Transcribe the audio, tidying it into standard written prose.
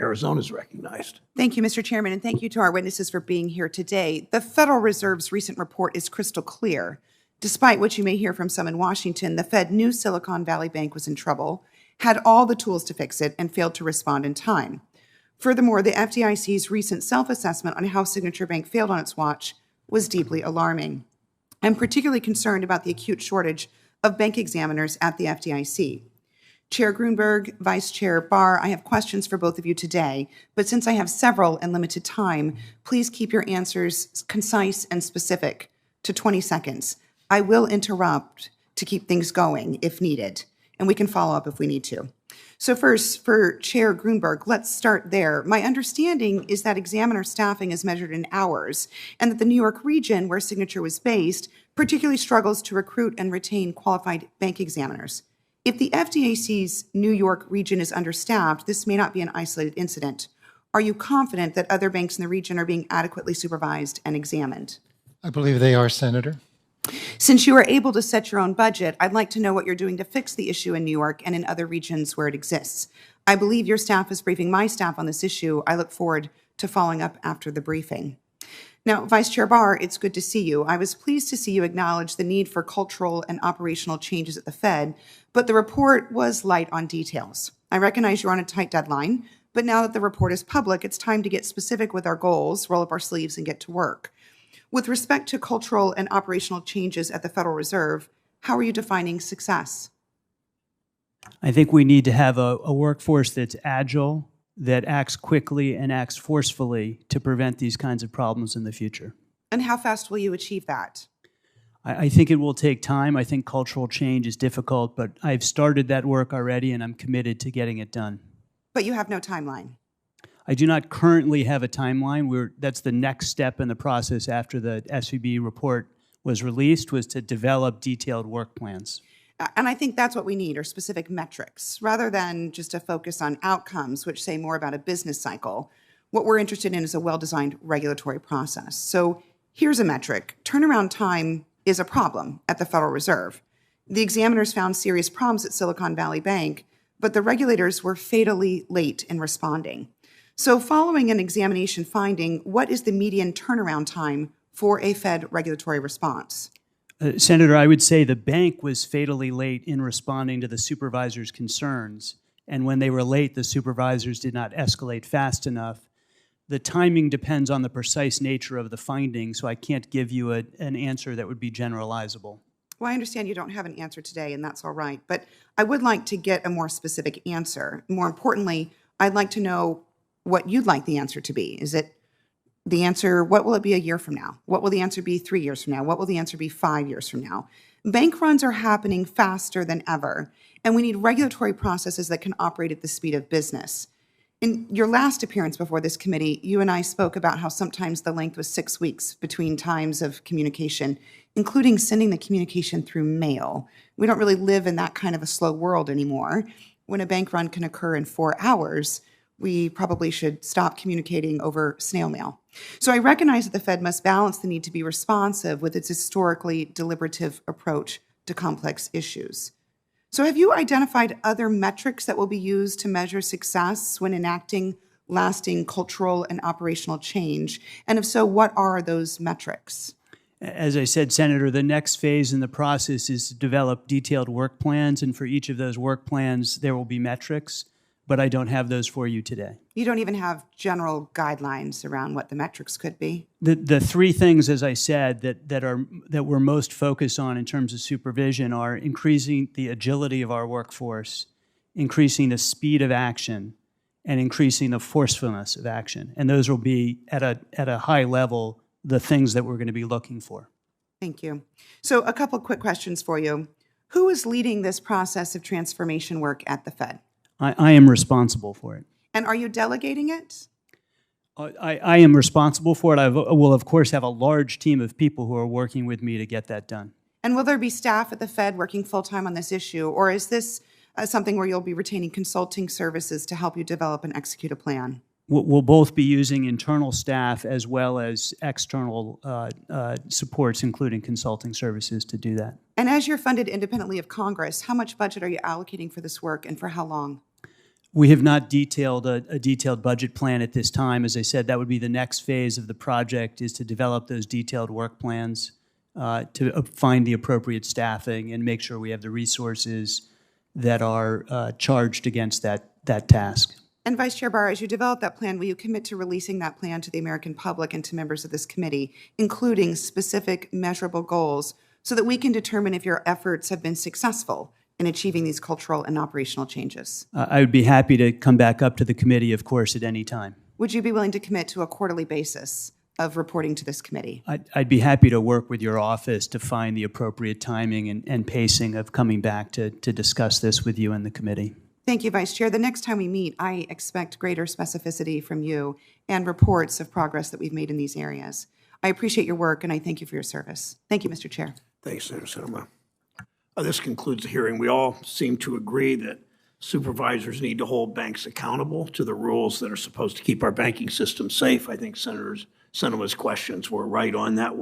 Arizona is recognized. Thank you, Mr. Chairman, and thank you to our witnesses for being here today. The Federal Reserve's recent report is crystal clear. Despite what you may hear from some in Washington, the Fed knew Silicon Valley Bank was in trouble, had all the tools to fix it, and failed to respond in time. Furthermore, the FDIC's recent self-assessment on how Signature Bank failed on its watch was deeply alarming. I'm particularly concerned about the acute shortage of bank examiners at the FDIC. Chair Grunberg, Vice Chair Barr, I have questions for both of you today, but since I have several and limited time, please keep your answers concise and specific to 20 seconds. I will interrupt to keep things going if needed, and we can follow up if we need to. So first, for Chair Grunberg, let's start there. My understanding is that examiner staffing is measured in hours, and that the New York region, where Signature was based, particularly struggles to recruit and retain qualified bank examiners. If the FDIC's New York region is understaffed, this may not be an isolated incident. Are you confident that other banks in the region are being adequately supervised and examined? I believe they are, Senator. Since you are able to set your own budget, I'd like to know what you're doing to fix the issue in New York and in other regions where it exists. I believe your staff is briefing my staff on this issue. I look forward to following up after the briefing. Now, Vice Chair Barr, it's good to see you. I was pleased to see you acknowledge the need for cultural and operational changes at the Fed, but the report was light on details. I recognize you're on a tight deadline, but now that the report is public, it's time to get specific with our goals, roll up our sleeves, and get to work. With respect to cultural and operational changes at the Federal Reserve, how are you defining success? I think we need to have a workforce that's agile, that acts quickly and acts forcefully to prevent these kinds of problems in the future. And how fast will you achieve that? I think it will take time. I think cultural change is difficult, but I've started that work already and I'm committed to getting it done. But you have no timeline? I do not currently have a timeline. That's the next step in the process after the SVB report was released, was to develop detailed work plans. And I think that's what we need, are specific metrics, rather than just a focus on outcomes, which say more about a business cycle. What we're interested in is a well-designed regulatory process. So here's a metric. Turnaround time is a problem at the Federal Reserve. The examiners found serious problems at Silicon Valley Bank, but the regulators were fatally late in responding. So following an examination finding, what is the median turnaround time for a Fed regulatory response? Senator, I would say the bank was fatally late in responding to the supervisor's concerns. And when they were late, the supervisors did not escalate fast enough. The timing depends on the precise nature of the finding, so I can't give you an answer that would be generalizable. Well, I understand you don't have an answer today, and that's all right. But I would like to get a more specific answer. More importantly, I'd like to know what you'd like the answer to be. Is it the answer, what will it be a year from now? What will the answer be 3 years from now? What will the answer be 5 years from now? Bank runs are happening faster than ever, and we need regulatory processes that can operate at the speed of business. In your last appearance before this committee, you and I spoke about how sometimes the length was 6 weeks between times of communication, including sending the communication through mail. We don't really live in that kind of a slow world anymore. When a bank run can occur in 4 hours, we probably should stop communicating over snail mail. So I recognize that the Fed must balance the need to be responsive with its historically deliberative approach to complex issues. So have you identified other metrics that will be used to measure success when enacting lasting cultural and operational change? And if so, what are those metrics? As I said, Senator, the next phase in the process is to develop detailed work plans, and for each of those work plans, there will be metrics, but I don't have those for you today. You don't even have general guidelines around what the metrics could be? The three things, as I said, that we're most focused on in terms of supervision are increasing the agility of our workforce, increasing the speed of action, and increasing the forcefulness of action. And those will be, at a high level, the things that we're going to be looking for. Thank you. So a couple quick questions for you. Who is leading this process of transformation work at the Fed? I am responsible for it. And are you delegating it? I am responsible for it. I will, of course, have a large team of people who are working with me to get that done. And will there be staff at the Fed working full-time on this issue? Or is this something where you'll be retaining consulting services to help you develop and execute a plan? We'll both be using internal staff as well as external supports, including consulting services, to do that. And as you're funded independently of Congress, how much budget are you allocating for this work and for how long? We have not detailed a detailed budget plan at this time. As I said, that would be the next phase of the project, is to develop those detailed work plans, to find the appropriate staffing and make sure we have the resources that are charged against that task. And Vice Chair Barr, as you develop that plan, will you commit to releasing that plan to the American public and to members of this committee, including specific measurable goals, so that we can determine if your efforts have been successful in achieving these cultural and operational changes? I would be happy to come back up to the committee, of course, at any time. Would you be willing to commit to a quarterly basis of reporting to this committee? I'd be happy to work with your office to find the appropriate timing and pacing of coming back to discuss this with you and the committee. Thank you, Vice Chair. The next time we meet, I expect greater specificity from you and reports of progress that we've made in these areas. I appreciate your work, and I thank you for your service. Thank you, Mr. Chair. Thanks, Senator Sinema. This concludes the hearing. We all seem to agree that supervisors need to hold banks accountable to the rules that are supposed to keep our banking system safe. I think Senator Sinema's questions were right on that one.